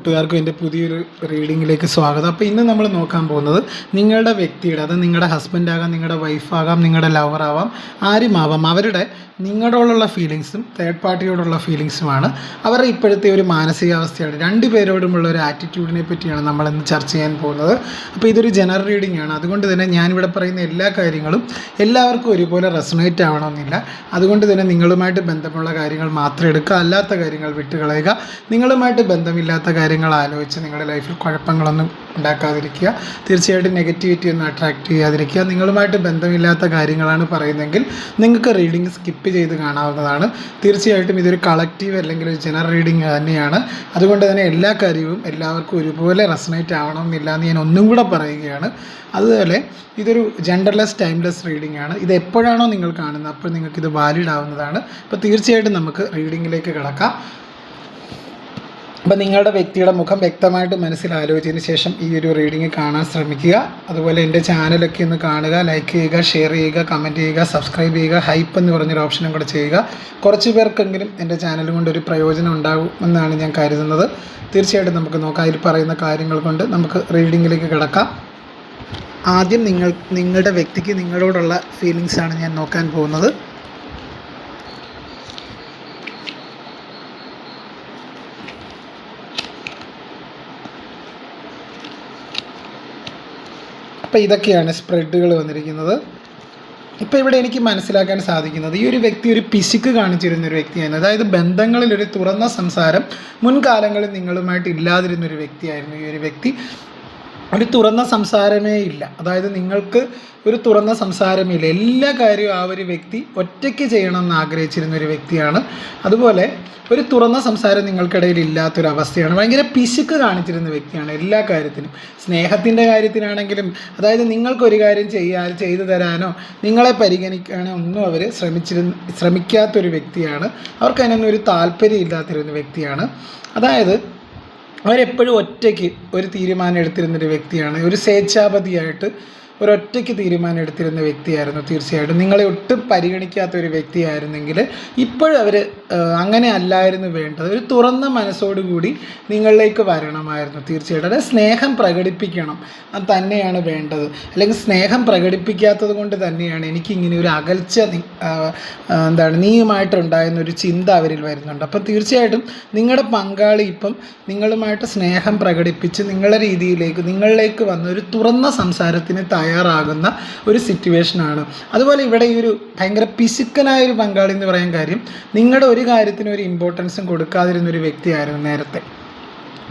കൂട്ടുകാർക്കും എൻ്റെ പുതിയൊരു റീഡിങ്ങിലേക്ക് സ്വാഗതം. അപ്പോൾ ഇന്ന് നമ്മൾ നോക്കാൻ പോകുന്നത് നിങ്ങളുടെ വ്യക്തിയുടെ, അത് നിങ്ങളുടെ ഹസ്ബൻഡാകാം, നിങ്ങളുടെ വൈഫാകാം, നിങ്ങളുടെ ലവറാവാം, ആരുമാവാം, അവരുടെ നിങ്ങളോടുള്ള ഫീലിങ്സും തേർഡ് പാർട്ടിയോടുള്ള ഫീലിങ്സുമാണ്. അവരുടെ ഇപ്പോഴത്തെ ഒരു മാനസികാവസ്ഥയാണ്, രണ്ടുപേരോടുമുള്ള ഒരു ആറ്റിറ്റ്യൂഡിനെ പറ്റിയാണ് നമ്മളിന്ന് ചർച്ച ചെയ്യാൻ പോകുന്നത്. അപ്പോൾ ഇതൊരു ജനറൽ റീഡിംഗ് ആണ്, അതുകൊണ്ട് തന്നെ ഞാനിവിടെ പറയുന്ന എല്ലാ കാര്യങ്ങളും എല്ലാവർക്കും ഒരുപോലെ റെസൊണേറ്റ് ആവണമെന്നില്ല. അതുകൊണ്ട് തന്നെ നിങ്ങളുമായിട്ട് ബന്ധമുള്ള കാര്യങ്ങൾ മാത്രം എടുക്കുക, അല്ലാത്ത കാര്യങ്ങൾ വിട്ടുകളയുക. നിങ്ങളുമായിട്ട് ബന്ധമില്ലാത്ത കാര്യങ്ങൾ ആലോചിച്ച് നിങ്ങളുടെ ലൈഫിൽ കുഴപ്പങ്ങളൊന്നും ഉണ്ടാക്കാതിരിക്കുക. തീർച്ചയായിട്ടും നെഗറ്റിവിറ്റി ഒന്നും അട്രാക്റ്റ് ചെയ്യാതിരിക്കുക. നിങ്ങളുമായിട്ട് ബന്ധമില്ലാത്ത കാര്യങ്ങളാണ് പറയുന്നതെങ്കിൽ നിങ്ങൾക്ക് റീഡിംഗ് സ്കിപ്പ് ചെയ്ത് കാണാവുന്നതാണ്. തീർച്ചയായിട്ടും ഇതൊരു കളക്റ്റീവ് അല്ലെങ്കിൽ ഒരു ജനറൽ റീഡിംഗ് തന്നെയാണ്. അതുകൊണ്ട് തന്നെ എല്ലാ കാര്യവും എല്ലാവർക്കും ഒരുപോലെ റെസൊണേറ്റ് ആവണമെന്നില്ല എന്ന് ഞാൻ ഒന്നും കൂടെ പറയുകയാണ്. അതുപോലെ ഇതൊരു ജെൻഡർലെസ് ടൈംലെസ് റീഡിംഗ് ആണ്. ഇത് എപ്പോഴാണോ നിങ്ങൾ കാണുന്നത് അപ്പോൾ നിങ്ങൾക്കിത് വാലിഡ് ആവുന്നതാണ്. അപ്പോൾ തീർച്ചയായിട്ടും നമുക്ക് റീഡിങ്ങിലേക്ക് കിടക്കാം. അപ്പോൾ നിങ്ങളുടെ വ്യക്തിയുടെ മുഖം വ്യക്തമായിട്ട് മനസ്സിൽ ആലോചിച്ചതിന് ശേഷം ഈ ഒരു റീഡിംഗ് കാണാൻ ശ്രമിക്കുക. അതുപോലെ എൻ്റെ ചാനലൊക്കെ ഒന്ന് കാണുക, ലൈക്ക് ചെയ്യുക, ഷെയർ ചെയ്യുക, കമൻറ്റ് ചെയ്യുക, സബ്സ്ക്രൈബ് ചെയ്യുക, ഹൈപ്പ് എന്ന് പറഞ്ഞൊരു ഓപ്ഷനും കൂടെ ചെയ്യുക. കുറച്ച് പേർക്കെങ്കിലും എൻ്റെ ചാനൽ കൊണ്ടൊരു പ്രയോജനം ഉണ്ടാകുമെന്നാണ് ഞാൻ കരുതുന്നത്. തീർച്ചയായിട്ടും നമുക്ക് നോക്കാം. അതിൽ പറയുന്ന കാര്യങ്ങൾ കൊണ്ട് നമുക്ക് റീഡിങ്ങിലേക്ക് കിടക്കാം. ആദ്യം നിങ്ങളുടെ വ്യക്തിക്ക് നിങ്ങളോടുള്ള ഫീലിങ്സാണ് ഞാൻ നോക്കാൻ പോകുന്നത്. അപ്പോൾ ഇതൊക്കെയാണ് സ്പ്രെഡുകൾ വന്നിരിക്കുന്നത്. ഇപ്പോൾ ഇവിടെ എനിക്ക് മനസ്സിലാക്കാൻ സാധിക്കുന്നത് ഈ ഒരു വ്യക്തി ഒരു പിശുക്ക് കാണിച്ചിരുന്നൊരു വ്യക്തിയായിരുന്നു. അതായത് ബന്ധങ്ങളിലൊരു തുറന്ന സംസാരം മുൻകാലങ്ങളിൽ നിങ്ങളുമായിട്ട് ഇല്ലാതിരുന്നൊരു വ്യക്തിയായിരുന്നു ഈ ഒരു വ്യക്തി. ഒരു തുറന്ന സംസാരമേ ഇല്ല, അതായത് നിങ്ങൾക്ക് ഒരു തുറന്ന സംസാരമേ ഇല്ല. എല്ലാ കാര്യവും ആ ഒരു വ്യക്തി ഒറ്റയ്ക്ക് ചെയ്യണമെന്ന് ആഗ്രഹിച്ചിരുന്ന ഒരു വ്യക്തിയാണ്. അതുപോലെ ഒരു തുറന്ന സംസാരം നിങ്ങൾക്കിടയിൽ ഇല്ലാത്തൊരവസ്ഥയാണ്. ഭയങ്കര പിശുക്ക് കാണിച്ചിരുന്ന വ്യക്തിയാണ് എല്ലാ കാര്യത്തിനും. സ്നേഹത്തിൻ്റെ കാര്യത്തിനാണെങ്കിലും, അതായത് നിങ്ങൾക്കൊരു കാര്യം ചെയ്തു തരാനോ നിങ്ങളെ പരിഗണിക്കാനോ ഒന്നും അവർ ശ്രമിക്കാത്തൊരു വ്യക്തിയാണ്. അവർക്ക് അതിനൊന്നും ഒരു താല്പര്യം ഇല്ലാത്തിരുന്ന വ്യക്തിയാണ്. അതായത് അവരെപ്പോഴും ഒറ്റയ്ക്ക് ഒരു തീരുമാനം എടുത്തിരുന്നൊരു വ്യക്തിയാണ്. ഒരു സ്വേച്ഛാപതിയായിട്ട് ഒരൊറ്റയ്ക്ക് തീരുമാനം എടുത്തിരുന്ന വ്യക്തിയായിരുന്നു. തീർച്ചയായിട്ടും നിങ്ങളെ ഒട്ടും പരിഗണിക്കാത്തൊരു വ്യക്തിയായിരുന്നെങ്കിൽ ഇപ്പോഴും അവർ അങ്ങനെ അല്ലായിരുന്നു വേണ്ടത്. ഒരു തുറന്ന മനസ്സോടുകൂടി നിങ്ങളിലേക്ക് വരണമായിരുന്നു. തീർച്ചയായിട്ടും അത് സ്നേഹം പ്രകടിപ്പിക്കണം, അത് തന്നെയാണ് വേണ്ടത്. അല്ലെങ്കിൽ സ്നേഹം പ്രകടിപ്പിക്കാത്തത് കൊണ്ട് തന്നെയാണ് എനിക്കിങ്ങനെ ഒരു അകൽച്ച നീയുമായിട്ടുണ്ടായിരുന്നൊരു ചിന്ത അവരിൽ വരുന്നുണ്ട്. അപ്പോൾ തീർച്ചയായിട്ടും നിങ്ങളുടെ പങ്കാളി ഇപ്പം നിങ്ങളുമായിട്ട് സ്നേഹം പ്രകടിപ്പിച്ച് നിങ്ങളിലേക്ക് വന്ന ഒരു തുറന്ന സംസാരത്തിന് തയ്യാറാകുന്ന ഒരു സിറ്റുവേഷനാണ്. അതുപോലെ ഇവിടെ ഈ ഒരു ഭയങ്കര പിശുക്കനായൊരു പങ്കാളി എന്ന് പറയാൻ കാര്യം, നിങ്ങളുടെ ഒരു കാര്യത്തിനും ഒരു ഇമ്പോർട്ടൻസും കൊടുക്കാതിരുന്നൊരു വ്യക്തിയായിരുന്നു നേരത്തെ.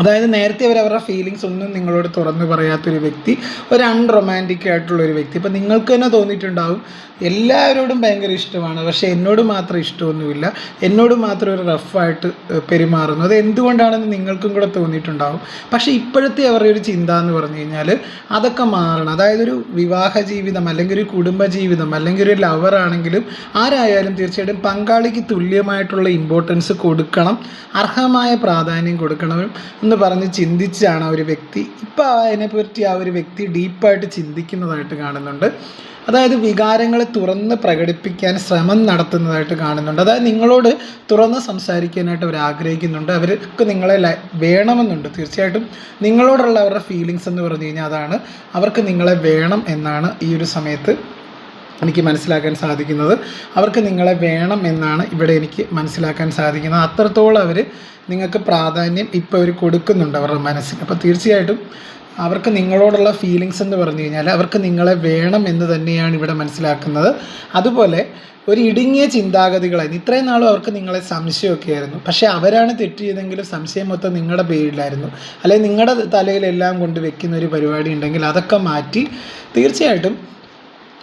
അതായത് നേരത്തെ അവരുടെ ഫീലിങ്സ് ഒന്നും നിങ്ങളോട് തുറന്നു പറയാത്തൊരു വ്യക്തി, ഒരു അൺറൊമാൻറ്റിക് ആയിട്ടുള്ളൊരു വ്യക്തി. ഇപ്പം നിങ്ങൾക്ക് തന്നെ തോന്നിയിട്ടുണ്ടാവും എല്ലാവരോടും ഭയങ്കര ഇഷ്ടമാണ്, പക്ഷേ എന്നോട് മാത്രം ഇഷ്ടമൊന്നുമില്ല, എന്നോട് മാത്രം ഒരു റഫായിട്ട് പെരുമാറുന്നു. അത് എന്തുകൊണ്ടാണെന്ന് നിങ്ങൾക്കും കൂടെ തോന്നിയിട്ടുണ്ടാവും. പക്ഷേ ഇപ്പോഴത്തെ അവരുടെ ഒരു ചിന്ത എന്ന് പറഞ്ഞു കഴിഞ്ഞാൽ അതൊക്കെ മാറണം. അതായത് ഒരു വിവാഹ ജീവിതം അല്ലെങ്കിൽ ഒരു കുടുംബ ജീവിതം അല്ലെങ്കിൽ ഒരു ലവറാണെങ്കിലും ആരായാലും തീർച്ചയായിട്ടും പങ്കാളിക്ക് തുല്യമായിട്ടുള്ള ഇമ്പോർട്ടൻസ് കൊടുക്കണം, അർഹമായ പ്രാധാന്യം കൊടുക്കണം എന്ന് പറഞ്ഞ് ചിന്തിച്ചാണ് ആ ഒരു വ്യക്തി ഇപ്പോൾ അതിനെപ്പറ്റി ആ ഒരു വ്യക്തി ഡീപ്പായിട്ട് ചിന്തിക്കുന്നതായിട്ട് കാണുന്നുണ്ട്. അതായത് വികാരങ്ങളെ തുറന്ന് പ്രകടിപ്പിക്കാൻ ശ്രമം നടത്തുന്നതായിട്ട് കാണുന്നുണ്ട്. അതായത് നിങ്ങളോട് തുറന്ന് സംസാരിക്കാനായിട്ട് അവർ ആഗ്രഹിക്കുന്നുണ്ട്. അവർക്ക് നിങ്ങളെ വേണമെന്നുണ്ട്. തീർച്ചയായിട്ടും നിങ്ങളോടുള്ള അവരുടെ ഫീലിങ്സ് എന്ന് പറഞ്ഞു കഴിഞ്ഞാൽ അതാണ്, അവർക്ക് നിങ്ങളെ വേണം എന്നാണ് ഈ ഒരു സമയത്ത് എനിക്ക് മനസ്സിലാക്കാൻ സാധിക്കുന്നത്. അവർക്ക് നിങ്ങളെ വേണം എന്നാണ് ഇവിടെ എനിക്ക് മനസ്സിലാക്കാൻ സാധിക്കുന്നത്. അത്രത്തോളം അവർ നിങ്ങൾക്ക് പ്രാധാന്യം ഇപ്പോൾ അവർ കൊടുക്കുന്നുണ്ട് അവരുടെ മനസ്സിന്. അപ്പോൾ തീർച്ചയായിട്ടും അവർക്ക് നിങ്ങളോടുള്ള ഫീലിങ്സ് എന്ന് പറഞ്ഞു കഴിഞ്ഞാൽ അവർക്ക് നിങ്ങളെ വേണം എന്ന് തന്നെയാണ് ഇവിടെ മനസ്സിലാക്കുന്നത്. അതുപോലെ ഒരു ഇടുങ്ങിയ ചിന്താഗതികളായിരുന്നു. ഇത്രയും നാളും അവർക്ക് നിങ്ങളെ സംശയമൊക്കെ ആയിരുന്നു. പക്ഷേ അവരാണ് തെറ്റ് ചെയ്തെങ്കിലും സംശയം മൊത്തം നിങ്ങളുടെ പേരിലായിരുന്നു. അല്ലെങ്കിൽ നിങ്ങളുടെ തലയിലെല്ലാം കൊണ്ട് വെക്കുന്ന ഒരു പരിപാടി ഉണ്ടെങ്കിൽ അതൊക്കെ മാറ്റി തീർച്ചയായിട്ടും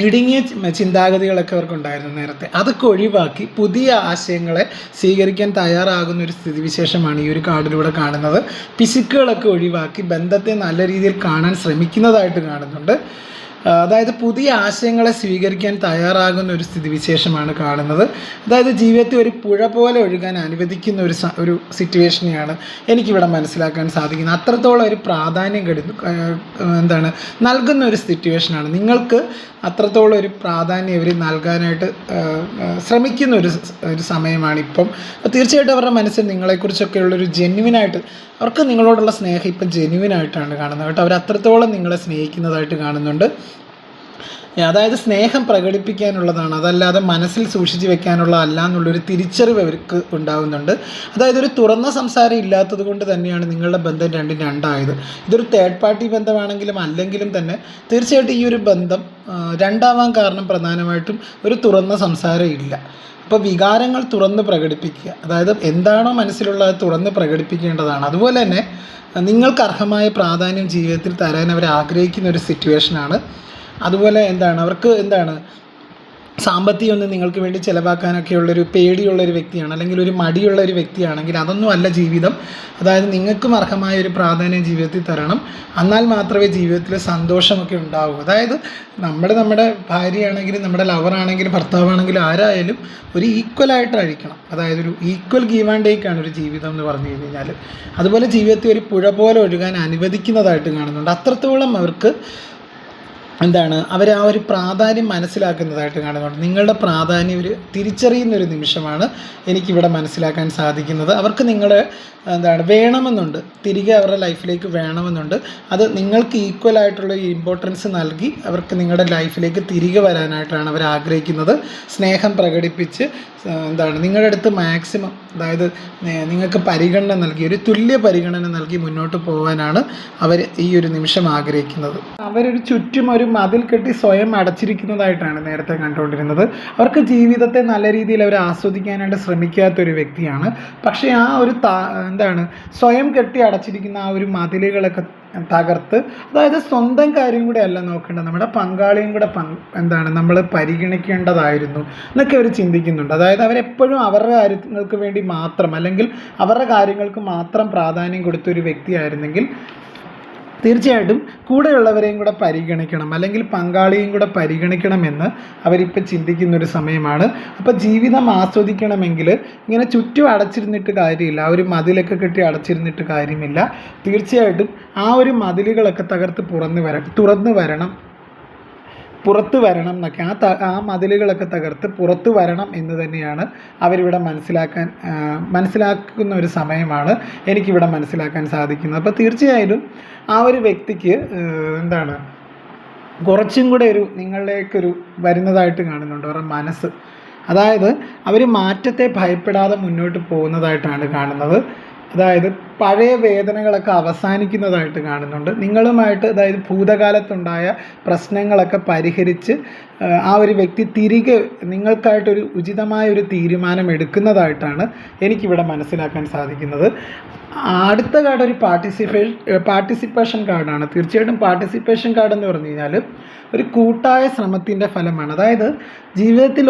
ഇടുങ്ങിയ ചിന്താഗതികളൊക്കെ അവർക്കുണ്ടായിരുന്നു നേരത്തെ, അതൊക്കെ ഒഴിവാക്കി പുതിയ ആശയങ്ങളെ സ്വീകരിക്കാൻ തയ്യാറാകുന്ന ഒരു സ്ഥിതിവിശേഷമാണ് ഈ ഒരു കാർഡിലൂടെ കാണുന്നത്. പിശുക്കുകളൊക്കെ ഒഴിവാക്കി ബന്ധത്തെ നല്ല രീതിയിൽ കാണാൻ ശ്രമിക്കുന്നതായിട്ട് കാണുന്നുണ്ട്. അതായത് പുതിയ ആശയങ്ങളെ സ്വീകരിക്കാൻ തയ്യാറാകുന്ന ഒരു സ്ഥിതിവിശേഷമാണ് കാണുന്നത്. അതായത് ജീവിതത്തെ ഒരു പുഴ പോലെ ഒഴുകാൻ അനുവദിക്കുന്ന ഒരു സിറ്റുവേഷനെയാണ് എനിക്കിവിടെ മനസ്സിലാക്കാൻ സാധിക്കുന്നത്. അത്രത്തോളം ഒരു പ്രാധാന്യം നൽകുന്ന ഒരു സിറ്റുവേഷനാണ്. നിങ്ങൾക്ക് അത്രത്തോളം ഒരു പ്രാധാന്യം ഇവർ നൽകാനായിട്ട് ശ്രമിക്കുന്ന ഒരു സമയമാണ് ഇപ്പം. അപ്പോൾ തീർച്ചയായിട്ടും അവരുടെ മനസ്സിൽ നിങ്ങളെക്കുറിച്ചൊക്കെയുള്ളൊരു ജെന്യുവിനായിട്ട്, അവർക്ക് നിങ്ങളോടുള്ള സ്നേഹം ഇപ്പം ജെന്യുവിനായിട്ടാണ് കാണുന്നത് കേട്ടോ. അവർ അത്രത്തോളം നിങ്ങളെ സ്നേഹിക്കുന്നതായിട്ട് കാണുന്നുണ്ട്. അതായത് സ്നേഹം പ്രകടിപ്പിക്കാനുള്ളതാണ്, അതല്ലാതെ മനസ്സിൽ സൂക്ഷിച്ച് വെക്കാനുള്ളതല്ല എന്നുള്ളൊരു തിരിച്ചറിവ് അവർക്ക് ഉണ്ടാകുന്നുണ്ട്. അതായത് ഒരു തുറന്ന സംസാരം ഇല്ലാത്തത് കൊണ്ട് തന്നെയാണ് നിങ്ങളുടെ ബന്ധം രണ്ടായത്. ഇതൊരു തേർഡ് പാർട്ടി ബന്ധമാണെങ്കിലും അല്ലെങ്കിലും തന്നെ തീർച്ചയായിട്ടും ഈ ഒരു ബന്ധം രണ്ടാവാൻ കാരണം പ്രധാനമായിട്ടും ഒരു തുറന്ന സംസാരം ഇല്ല. അപ്പോൾ വികാരങ്ങൾ തുറന്ന് പ്രകടിപ്പിക്കുക, അതായത് എന്താണോ മനസ്സിലുള്ളത് തുറന്ന് പ്രകടിപ്പിക്കേണ്ടതാണ്. അതുപോലെ തന്നെ നിങ്ങൾക്ക് അർഹമായ പ്രാധാന്യം ജീവിതത്തിൽ തരാൻ അവർ ആഗ്രഹിക്കുന്ന ഒരു സിറ്റുവേഷനാണ്. അതുപോലെ അവർക്ക് സാമ്പത്തികമൊന്നും നിങ്ങൾക്ക് വേണ്ടി ചിലവാക്കാനൊക്കെയുള്ളൊരു പേടിയുള്ളൊരു വ്യക്തിയാണ്, അല്ലെങ്കിൽ ഒരു മടിയുള്ള ഒരു വ്യക്തിയാണെങ്കിൽ അതൊന്നും അല്ല ജീവിതം. അതായത് നിങ്ങൾക്കും അർഹമായ ഒരു പ്രാധാന്യം ജീവിതത്തിൽ തരണം, എന്നാൽ മാത്രമേ ജീവിതത്തിൽ സന്തോഷമൊക്കെ ഉണ്ടാവൂ. അതായത് നമ്മുടെ ഭാര്യയാണെങ്കിലും നമ്മുടെ ലവറാണെങ്കിലും ഭർത്താവാണെങ്കിലും ആരായാലും ഒരു ഈക്വലായിട്ട് അഴിക്കണം. അതായത് ഒരു ഈക്വൽ ഗീവ് ആൻഡ് ടേക്കാണ് ഒരു ജീവിതം എന്ന് പറഞ്ഞു കഴിഞ്ഞാൽ. അതുപോലെ ജീവിതത്തിൽ ഒരു പുഴ പോലെ ഒഴുകാൻ അനുവദിക്കുന്നതായിട്ട് കാണുന്നുണ്ട്. അത്രത്തോളം അവർക്ക് അവർ ആ ഒരു പ്രാധാന്യം മനസ്സിലാക്കുന്നതായിട്ട് കാണുന്നുണ്ട്. നിങ്ങളുടെ പ്രാധാന്യം ഒരു തിരിച്ചറിയുന്നൊരു നിമിഷമാണ് എനിക്കിവിടെ മനസ്സിലാക്കാൻ സാധിക്കുന്നത്. അവർക്ക് നിങ്ങളെ വേണമെന്നുണ്ട്, തിരികെ അവരുടെ ലൈഫിലേക്ക് വേണമെന്നുണ്ട്. അത് നിങ്ങൾക്ക് ഈക്വലായിട്ടുള്ള ഇമ്പോർട്ടൻസ് നൽകി അവർക്ക് നിങ്ങളുടെ ലൈഫിലേക്ക് തിരികെ വരാനായിട്ടാണ് അവർ ആഗ്രഹിക്കുന്നത്. സ്നേഹം പ്രകടിപ്പിച്ച് നിങ്ങളുടെ അടുത്ത് മാക്സിമം, അതായത് നിങ്ങൾക്ക് പരിഗണന നൽകി, ഒരു തുല്യ പരിഗണന നൽകി മുന്നോട്ട് പോകാനാണ് അവർ ഈ ഒരു നിമിഷം ആഗ്രഹിക്കുന്നത്. അവരൊരു ചുറ്റും ഒരു മതിൽ കെട്ടി സ്വയം അടച്ചിരിക്കുന്നതായിട്ടാണ് നേരത്തെ കണ്ടുകൊണ്ടിരുന്നത്. അവർക്ക് ജീവിതത്തെ നല്ല രീതിയിൽ അവർ ആസ്വദിക്കാനായിട്ട് ശ്രമിക്കാത്തൊരു വ്യക്തിയാണ്. പക്ഷേ ആ ഒരു സ്വയം കെട്ടി അടച്ചിരിക്കുന്ന ആ ഒരു മതിലുകളൊക്കെ തകർത്ത്, അതായത് സ്വന്തം കാര്യം കൂടെ അല്ല നോക്കേണ്ടത്, നമ്മുടെ പങ്കാളിയും കൂടെ നമ്മൾ പരിഗണിക്കേണ്ടതായിരുന്നു എന്നൊക്കെ അവർ ചിന്തിക്കുന്നുണ്ട്. അതായത് അവരെപ്പോഴും അവരുടെ കാര്യങ്ങൾക്ക് വേണ്ടി മാത്രം, അല്ലെങ്കിൽ അവരുടെ കാര്യങ്ങൾക്ക് മാത്രം പ്രാധാന്യം കൊടുത്തൊരു വ്യക്തിയായിരുന്നെങ്കിൽ തീർച്ചയായിട്ടും കൂടെയുള്ളവരെയും കൂടെ പരിഗണിക്കണം, അല്ലെങ്കിൽ പങ്കാളിയും കൂടെ പരിഗണിക്കണമെന്ന് അവരിപ്പോൾ ചിന്തിക്കുന്നൊരു സമയമാണ്. അപ്പോൾ ജീവിതം ആസ്വദിക്കണമെങ്കിൽ ഇങ്ങനെ ചുറ്റും അടച്ചിരുന്നിട്ട് കാര്യമില്ല, ആ ഒരു മതിലൊക്കെ കെട്ടി അടച്ചിരുന്നിട്ട് കാര്യമില്ല. തീർച്ചയായിട്ടും ആ ഒരു മതിലുകളൊക്കെ തകർത്ത് പുറത്ത് വരണം എന്നൊക്കെ, ആ മതിലുകളൊക്കെ തകർത്ത് പുറത്ത് വരണം എന്ന് തന്നെയാണ് അവരിവിടെ മനസ്സിലാക്കുന്ന ഒരു സമയമാണ് എനിക്കിവിടെ മനസ്സിലാക്കാൻ സാധിക്കുന്നത്. അപ്പോൾ തീർച്ചയായിട്ടും ആ ഒരു വ്യക്തിക്ക് കുറച്ചും കൂടെ നിങ്ങളിലേക്കൊരു വരുന്നതായിട്ട് കാണുന്നുണ്ട് അവരുടെ മനസ്സ്. അതായത് അവർ മാറ്റത്തെ ഭയപ്പെടാതെ മുന്നോട്ട് പോകുന്നതായിട്ടാണ് കാണുന്നത്. അതായത് പഴയ വേദനകളൊക്കെ അവസാനിക്കുന്നതായിട്ട് കാണുന്നുണ്ട്. നിങ്ങളുമായിട്ട്, അതായത് ഭൂതകാലത്തുണ്ടായ പ്രശ്നങ്ങളൊക്കെ പരിഹരിച്ച് ആ ഒരു വ്യക്തി തിരികെ നിങ്ങൾക്കായിട്ടൊരു ഉചിതമായൊരു തീരുമാനം എടുക്കുന്നതായിട്ടാണ് എനിക്കിവിടെ മനസ്സിലാക്കാൻ സാധിക്കുന്നത്. അടുത്ത കാർഡ് ഒരു പാർട്ടിസിപ്പേഷൻ കാർഡാണ്. തീർച്ചയായിട്ടും പാർട്ടിസിപ്പേഷൻ കാർഡ് എന്ന് പറഞ്ഞു കഴിഞ്ഞാൽ ഒരു കൂട്ടായ ശ്രമത്തിൻ്റെ ഫലമാണ്. അതായത് ജീവിതത്തിൽ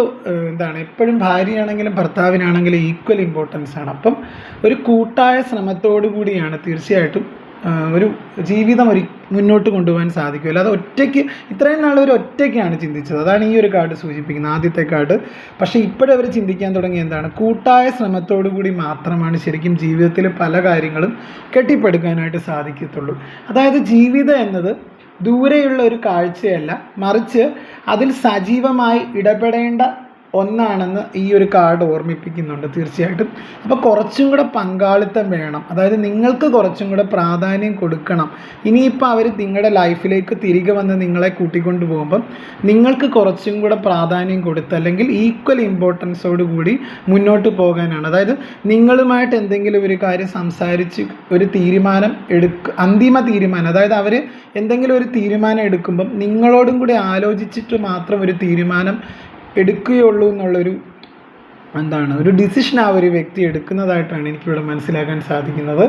എപ്പോഴും ഭാര്യയാണെങ്കിലും ഭർത്താവിനാണെങ്കിലും ഈക്വൽ ഇമ്പോർട്ടൻസ് ആണ്. അപ്പം ഒരു കൂട്ടായ ശ്രമത്തോടു കൂടിയാണ് തീർച്ചയായിട്ടും ഒരു ജീവിതം മുന്നോട്ട് കൊണ്ടുപോകാൻ സാധിക്കുമല്ലോ. അത് ഒറ്റയ്ക്ക്, ഇത്രയും നാളൊരു ഒറ്റയ്ക്കാണ് ചിന്തിച്ചത്. അതാണ് ഈ ഒരു കാർഡ് സൂചിപ്പിക്കുന്നത്, ആദ്യത്തെ കാർഡ്. പക്ഷേ ഇപ്പോഴവർ ചിന്തിക്കാൻ തുടങ്ങി കൂട്ടായ ശ്രമത്തോടു കൂടി മാത്രമാണ് ശരിക്കും ജീവിതത്തിൽ പല കാര്യങ്ങളും കെട്ടിപ്പടുക്കാനായിട്ട് സാധിക്കത്തുള്ളൂ. അതായത് ജീവിതം എന്നത് ദൂരെയുള്ള ഒരു കാഴ്ചയല്ല, മറിച്ച് അതിൽ സജീവമായി ഇടപെടേണ്ട ഒന്നാണെന്ന് ഈ ഒരു കാർഡ് ഓർമ്മിപ്പിക്കുന്നുണ്ട് തീർച്ചയായിട്ടും. അപ്പോൾ കുറച്ചും കൂടെ പങ്കാളിത്തം വേണം, അതായത് നിങ്ങൾക്ക് കുറച്ചും കൂടെ പ്രാധാന്യം കൊടുക്കണം. ഇനിയിപ്പോൾ അവർ നിങ്ങളുടെ ലൈഫിലേക്ക് തിരികെ വന്ന് നിങ്ങളെ കൂട്ടിക്കൊണ്ട് പോകുമ്പം നിങ്ങൾക്ക് കുറച്ചും കൂടെ പ്രാധാന്യം കൊടുത്ത്, അല്ലെങ്കിൽ ഈക്വൽ ഇമ്പോർട്ടൻസോട് കൂടി മുന്നോട്ട് പോകാനാണ്. അതായത് നിങ്ങളുമായിട്ട് എന്തെങ്കിലും ഒരു കാര്യം സംസാരിച്ച് ഒരു തീരുമാനം അന്തിമ തീരുമാനം, അതായത് അവർ എന്തെങ്കിലും ഒരു തീരുമാനം എടുക്കുമ്പം നിങ്ങളോടും കൂടി ആലോചിച്ചിട്ട് മാത്രം ഒരു തീരുമാനം എടുക്കുകയുള്ളൂ എന്നുള്ളൊരു ഒരു ഡിസിഷൻ ആ ഒരു വ്യക്തി എടുക്കുന്നതായിട്ടാണ് എനിക്കിവിടെ മനസ്സിലാക്കാൻ സാധിക്കുന്നത്.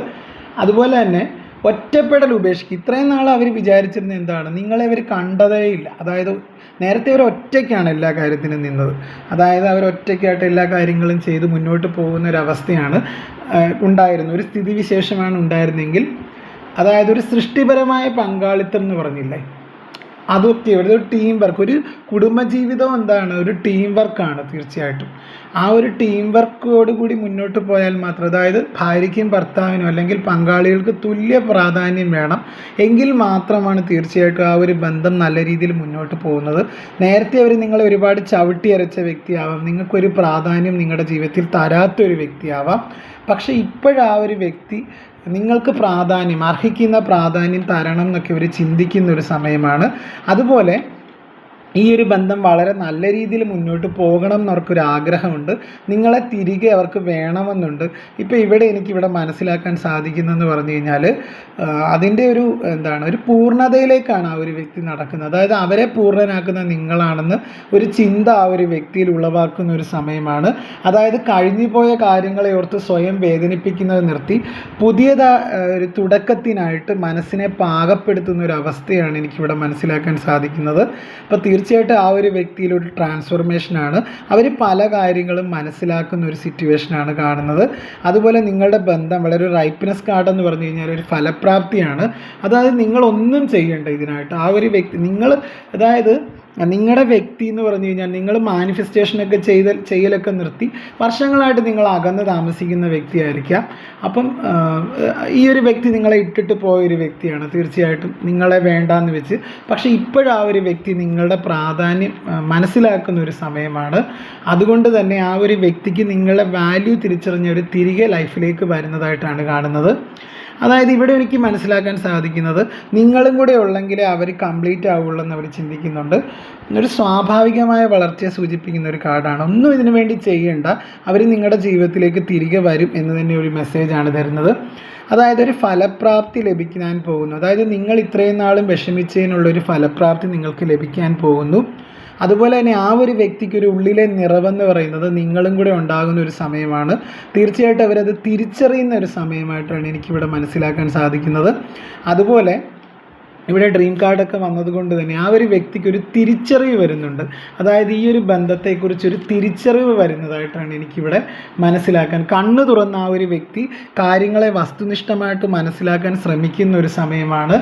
അതുപോലെ തന്നെ ഒറ്റപ്പെടൽ ഉപേക്ഷിക്കുക. ഇത്രയും നാൾ അവർ വിചാരിച്ചിരുന്നത് നിങ്ങളെ അവർ കണ്ടതേയില്ല. അതായത് നേരത്തെ അവർ ഒറ്റയ്ക്കാണ് എല്ലാ കാര്യത്തിനും നിന്നത്. അതായത് അവർ ഒറ്റയ്ക്കായിട്ട് എല്ലാ കാര്യങ്ങളും ചെയ്ത് മുന്നോട്ട് പോകുന്ന ഒരവസ്ഥയാണ് ഉണ്ടായിരുന്നത്, ഒരു സ്ഥിതിവിശേഷമാണ് ഉണ്ടായിരുന്നെങ്കിൽ, അതായത് ഒരു സൃഷ്ടിപരമായ പങ്കാളിത്തം എന്ന് പറഞ്ഞില്ലേ, അതൊക്കെ ഒരു ടീം വർക്ക്, ഒരു കുടുംബജീവിതം എന്താണ്, ഒരു ടീം വർക്കാണ് തീർച്ചയായിട്ടും. ആ ഒരു ടീം വർക്കോട് കൂടി മുന്നോട്ട് പോയാൽ മാത്രം, അതായത് ഭാര്യയ്ക്കും ഭർത്താവിനും അല്ലെങ്കിൽ പങ്കാളികൾക്ക് തുല്യ പ്രാധാന്യം വേണം, എങ്കിൽ മാത്രമാണ് തീർച്ചയായിട്ടും ആ ഒരു ബന്ധം നല്ല രീതിയിൽ മുന്നോട്ട് പോകുന്നത്. നേരത്തെ അവർ നിങ്ങളെ ഒരുപാട് ചവിട്ടി അരച്ച വ്യക്തിയാവാം, നിങ്ങൾക്കൊരു പ്രാധാന്യം നിങ്ങളുടെ ജീവിതത്തിൽ തരാത്തൊരു വ്യക്തിയാവാം. പക്ഷേ ഇപ്പോഴാ ഒരു വ്യക്തി നിങ്ങൾക്ക് പ്രാധാന്യം, അർഹിക്കുന്ന പ്രാധാന്യം തരണം എന്നൊക്കെ അവർ ചിന്തിക്കുന്ന ഒരു സമയമാണ്. അതുപോലെ ഈ ഒരു ബന്ധം വളരെ നല്ല രീതിയിൽ മുന്നോട്ട് പോകണം എന്നവർക്കൊരു ആഗ്രഹമുണ്ട്, നിങ്ങളെ തിരികെ അവർക്ക് വേണമെന്നുണ്ട്. ഇപ്പോൾ എനിക്കിവിടെ മനസ്സിലാക്കാൻ സാധിക്കുന്നതെന്ന് പറഞ്ഞു കഴിഞ്ഞാൽ അതിൻ്റെ ഒരു ഒരു പൂർണ്ണതയിലേക്കാണ് ആ ഒരു വ്യക്തി നടക്കുന്നത്. അതായത് അവരെ പൂർണ്ണനാക്കുന്ന നിങ്ങളാണെന്ന് ഒരു ചിന്ത ആ ഒരു വ്യക്തിയിൽ ഉളവാക്കുന്ന ഒരു സമയമാണ്. അതായത് കഴിഞ്ഞു പോയ കാര്യങ്ങളെ ഓർത്ത് സ്വയം വേദനിപ്പിക്കുന്നത് നിർത്തി ഒരു തുടക്കത്തിനായിട്ട് മനസ്സിനെ പാകപ്പെടുത്തുന്ന ഒരു അവസ്ഥയാണ് എനിക്കിവിടെ മനസ്സിലാക്കാൻ സാധിക്കുന്നത്. അപ്പോൾ തീർച്ചയായിട്ടും ആ ഒരു വ്യക്തിയിലൊരു ട്രാൻസ്ഫോർമേഷനാണ്, അവർ പല കാര്യങ്ങളും മനസ്സിലാക്കുന്ന ഒരു സിറ്റുവേഷനാണ് കാണുന്നത്. അതുപോലെ നിങ്ങളുടെ ബന്ധം വളരെ ഒരു റൈപ്പ്നെസ് കാർഡ് എന്ന് പറഞ്ഞു കഴിഞ്ഞാൽ ഒരു ഫലപ്രാപ്തിയാണ്. അതായത് നിങ്ങളൊന്നും ചെയ്യേണ്ട ഇതിനായിട്ട്, ആ ഒരു വ്യക്തി നിങ്ങളുടെ വ്യക്തി എന്ന് പറഞ്ഞു കഴിഞ്ഞാൽ നിങ്ങൾ മാനിഫെസ്റ്റേഷനൊക്കെ ചെയ്യലൊക്കെ നിർത്തി വർഷങ്ങളായിട്ട് നിങ്ങൾ അകന്ന് താമസിക്കുന്ന വ്യക്തിയായിരിക്കാം. അപ്പം ഈ ഒരു വ്യക്തി നിങ്ങളെ ഇട്ടിട്ട് പോയൊരു വ്യക്തിയാണ് തീർച്ചയായിട്ടും, നിങ്ങളെ വേണ്ടാന്ന് വെച്ച്. പക്ഷേ ഇപ്പോഴാ ഒരു വ്യക്തി നിങ്ങളുടെ പ്രാധാന്യം മനസ്സിലാക്കുന്ന ഒരു സമയമാണ്. അതുകൊണ്ട് തന്നെ ആ ഒരു വ്യക്തിക്ക് നിങ്ങളുടെ വാല്യൂ തിരിച്ചറിഞ്ഞവർ തിരികെ ലൈഫിലേക്ക് വരുന്നതായിട്ടാണ് കാണുന്നത്. അതായത് ഇവിടെ എനിക്ക് മനസ്സിലാക്കാൻ സാധിക്കുന്നത്, നിങ്ങളും കൂടെ ഉള്ളെങ്കിലേ അവർ കംപ്ലീറ്റ് ആവുള്ളൂ എന്ന് അവർ ചിന്തിക്കുന്നുണ്ട്. ഒരു സ്വാഭാവികമായ വളർച്ചയെ സൂചിപ്പിക്കുന്ന ഒരു കാർഡാണ്. ഒന്നും ഇതിനു വേണ്ടി ചെയ്യേണ്ട, അവർ നിങ്ങളുടെ ജീവിതത്തിലേക്ക് തിരികെ വരും എന്ന് തന്നെ ഒരു മെസ്സേജാണ് തരുന്നത്. അതായത് ഒരു ഫലപ്രാപ്തി ലഭിക്കാൻ പോകുന്നു, അതായത് നിങ്ങൾ ഇത്രയും നാളും വിഷമിച്ചതിനുള്ളൊരു ഫലപ്രാപ്തി നിങ്ങൾക്ക് ലഭിക്കാൻ പോകുന്നു. അതുപോലെ തന്നെ ആ ഒരു വ്യക്തിക്ക് ഒരു ഉള്ളിലെ നിറവെന്ന് പറയുന്നത് നിങ്ങളും കൂടെ ഉണ്ടാകുന്ന ഒരു സമയമാണ്. തീർച്ചയായിട്ടും അവരത് തിരിച്ചറിയുന്ന ഒരു സമയമായിട്ടാണ് എനിക്കിവിടെ മനസ്സിലാക്കാൻ സാധിക്കുന്നത്. അതുപോലെ ഇവിടെ ഡ്രീം കാർഡൊക്കെ വന്നതുകൊണ്ട് തന്നെ ആ ഒരു വ്യക്തിക്ക് ഒരു തിരിച്ചറിവ് വരുന്നുണ്ട്. അതായത് ഈ ഒരു ബന്ധത്തെക്കുറിച്ചൊരു തിരിച്ചറിവ് വരുന്നതായിട്ടാണ് എനിക്കിവിടെ മനസ്സിലാക്കാൻ. കണ്ണു തുറന്ന ആ ഒരു വ്യക്തി കാര്യങ്ങളെ വസ്തുനിഷ്ഠമായിട്ട് മനസ്സിലാക്കാൻ ശ്രമിക്കുന്ന ഒരു സമയമാണ്.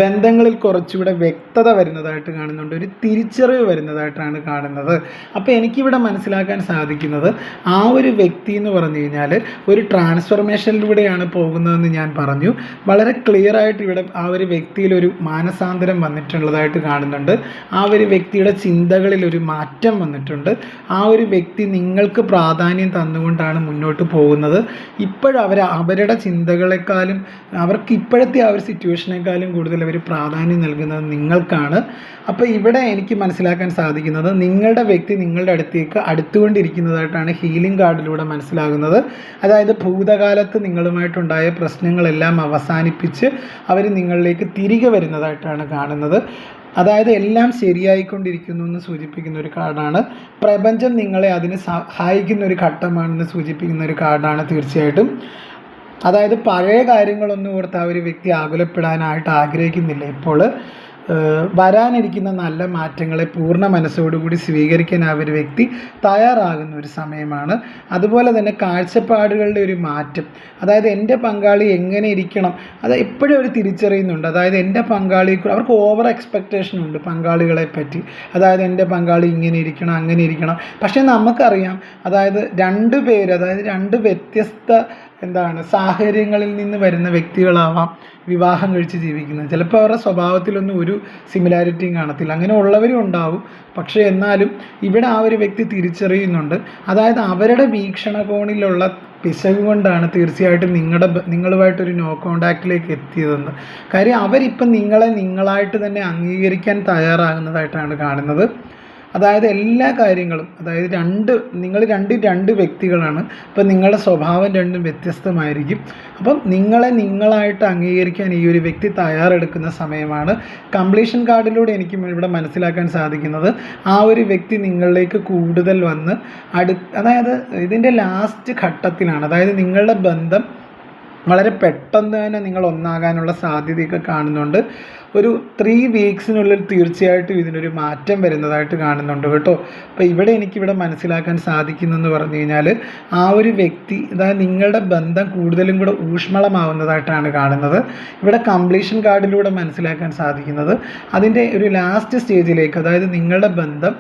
ബന്ധങ്ങളിൽ കുറച്ചുകൂടെ വ്യക്തത വരുന്നതായിട്ട് കാണുന്നുണ്ട്, ഒരു തിരിച്ചറിവ് വരുന്നതായിട്ടാണ് കാണുന്നത്. അപ്പോൾ എനിക്കിവിടെ മനസ്സിലാക്കാൻ സാധിക്കുന്നത്, ആ ഒരു വ്യക്തി എന്ന് പറഞ്ഞു കഴിഞ്ഞാൽ ഒരു ട്രാൻസ്ഫോർമേഷനിലൂടെയാണ് പോകുന്നതെന്ന് ഞാൻ പറഞ്ഞു. വളരെ ക്ലിയർ ആയിട്ട് ഇവിടെ ആ ഒരു വ്യക്തിയിലൊരു മാനസാന്തരം വന്നിട്ടുള്ളതായിട്ട് കാണുന്നുണ്ട്. ആ ഒരു വ്യക്തിയുടെ ചിന്തകളിൽ ഒരു മാറ്റം വന്നിട്ടുണ്ട്. ആ ഒരു വ്യക്തി നിങ്ങൾക്ക് പ്രാധാന്യം തന്നുകൊണ്ടാണ് മുന്നോട്ട് പോകുന്നത്. അവരുടെ ചിന്തകളെക്കാളും അവർക്ക് ഇപ്പോഴത്തെ ആ ഒരു സിറ്റുവേഷനേക്കാളും കൂടുതൽ അവർ പ്രാധാന്യം നൽകുന്നത് നിങ്ങൾക്കാണ്. അപ്പോൾ ഇവിടെ എനിക്ക് മനസ്സിലാക്കാൻ സാധിക്കുന്നത്, നിങ്ങളുടെ വ്യക്തി നിങ്ങളുടെ അടുത്തേക്ക് അടുത്തുകൊണ്ടിരിക്കുന്നതായിട്ടാണ് ഹീലിംഗ് കാർഡിലൂടെ മനസ്സിലാകുന്നത്. അതായത് ഭൂതകാലത്ത് നിങ്ങളുമായിട്ടുണ്ടായ പ്രശ്നങ്ങളെല്ലാം അവസാനിപ്പിച്ച് അവർ നിങ്ങളിലേക്ക് തിരികെ വരുന്നതായിട്ടാണ് കാണുന്നത്. അതായത് എല്ലാം ശരിയായിക്കൊണ്ടിരിക്കുന്നു എന്ന് സൂചിപ്പിക്കുന്ന ഒരു കാർഡാണ്. പ്രപഞ്ചം നിങ്ങളെ അതിന് സഹായിക്കുന്ന ഒരു ഘട്ടമാണെന്ന് സൂചിപ്പിക്കുന്ന ഒരു കാർഡാണ് തീർച്ചയായിട്ടും. അതായത് പഴയ കാര്യങ്ങളൊന്നും ഓർത്ത് ആ ഒരു വ്യക്തി ആകുലപ്പെടാനായിട്ട് ആഗ്രഹിക്കുന്നില്ല. ഇപ്പോൾ വരാനിരിക്കുന്ന നല്ല മാറ്റങ്ങളെ പൂർണ്ണ മനസ്സോടുകൂടി സ്വീകരിക്കാൻ ആ ഒരു വ്യക്തി തയ്യാറാകുന്ന ഒരു സമയമാണ്. അതുപോലെ തന്നെ കാഴ്ചപ്പാടുകളുടെ ഒരു മാറ്റം, അതായത് എൻ്റെ പങ്കാളി എങ്ങനെ ഇരിക്കണം, അത് എപ്പോഴും അവർ തിരിച്ചറിയുന്നുണ്ട്. അതായത് എൻ്റെ പങ്കാളി, അവർക്ക് ഓവർ എക്സ്പെക്റ്റേഷൻ ഉണ്ട് പങ്കാളികളെ പറ്റി. അതായത് എൻ്റെ പങ്കാളി ഇങ്ങനെ ഇരിക്കണം, അങ്ങനെ ഇരിക്കണം. പക്ഷേ നമുക്കറിയാം, അതായത് രണ്ട് വ്യത്യസ്ത സാഹചര്യങ്ങളിൽ നിന്ന് വരുന്ന വ്യക്തികളാവാം വിവാഹം കഴിച്ച് ജീവിക്കുന്നത്. ചിലപ്പോൾ അവരുടെ സ്വഭാവത്തിലൊന്നും ഒരു സിമിലാരിറ്റിയും കാണത്തില്ല, അങ്ങനെ ഉള്ളവരും ഉണ്ടാവും. പക്ഷേ എന്നാലും ഇവിടെ ആ ഒരു വ്യക്തി തിരിച്ചറിയുന്നുണ്ട്, അതായത് അവരുടെ വീക്ഷണകോണിലുള്ള പിശക് കൊണ്ടാണ് തീർച്ചയായിട്ടും നിങ്ങളുമായിട്ടൊരു നോ കോണ്ടാക്റ്റിലേക്ക് എത്തിയതെന്ന്. കാര്യം അവരിപ്പം നിങ്ങളായിട്ട് തന്നെ അംഗീകരിക്കാൻ തയ്യാറാകുന്നതായിട്ടാണ് കാണുന്നത്. അതായത് എല്ലാ കാര്യങ്ങളും, അതായത് നിങ്ങൾ രണ്ട് വ്യക്തികളാണ്. അപ്പം നിങ്ങളുടെ സ്വഭാവം രണ്ടും വ്യത്യസ്തമായിരിക്കും. അപ്പം നിങ്ങളായിട്ട് അംഗീകരിക്കാൻ ഈ ഒരു വ്യക്തി തയ്യാറെടുക്കുന്ന സമയമാണ്. കംപ്ലീഷൻ കാർഡിലൂടെ എനിക്ക് ഇവിടെ മനസ്സിലാക്കാൻ സാധിക്കുന്നത്, ആ ഒരു വ്യക്തി നിങ്ങളിലേക്ക് കൂടുതൽ വന്ന് അതായത് ഇതിൻ്റെ ലാസ്റ്റ് ഘട്ടത്തിലാണ്. അതായത് നിങ്ങളുടെ ബന്ധം വളരെ പെട്ടെന്ന് തന്നെ നിങ്ങൾ ഒന്നാകാനുള്ള സാധ്യതയൊക്കെ കാണുന്നുണ്ട്. ഒരു 3 വീക്സിനുള്ളിൽ തീർച്ചയായിട്ടും ഇതിനൊരു മാറ്റം വരുന്നതായിട്ട് കാണുന്നുണ്ട് കേട്ടോ. അപ്പോൾ എനിക്കിവിടെ മനസ്സിലാക്കാൻ സാധിക്കുന്നതെന്ന് പറഞ്ഞു കഴിഞ്ഞാൽ, ആ ഒരു വ്യക്തി, അതായത് നിങ്ങളുടെ ബന്ധം കൂടുതലും കൂടെ ഊഷ്മളമാവുന്നതായിട്ടാണ് കാണുന്നത്. ഇവിടെ കംപ്ലീഷൻ കാർഡിലൂടെ മനസ്സിലാക്കാൻ സാധിക്കുന്നത് അതിൻ്റെ ഒരു ലാസ്റ്റ് സ്റ്റേജിലേക്ക്, അതായത് നിങ്ങളുടെ ബന്ധം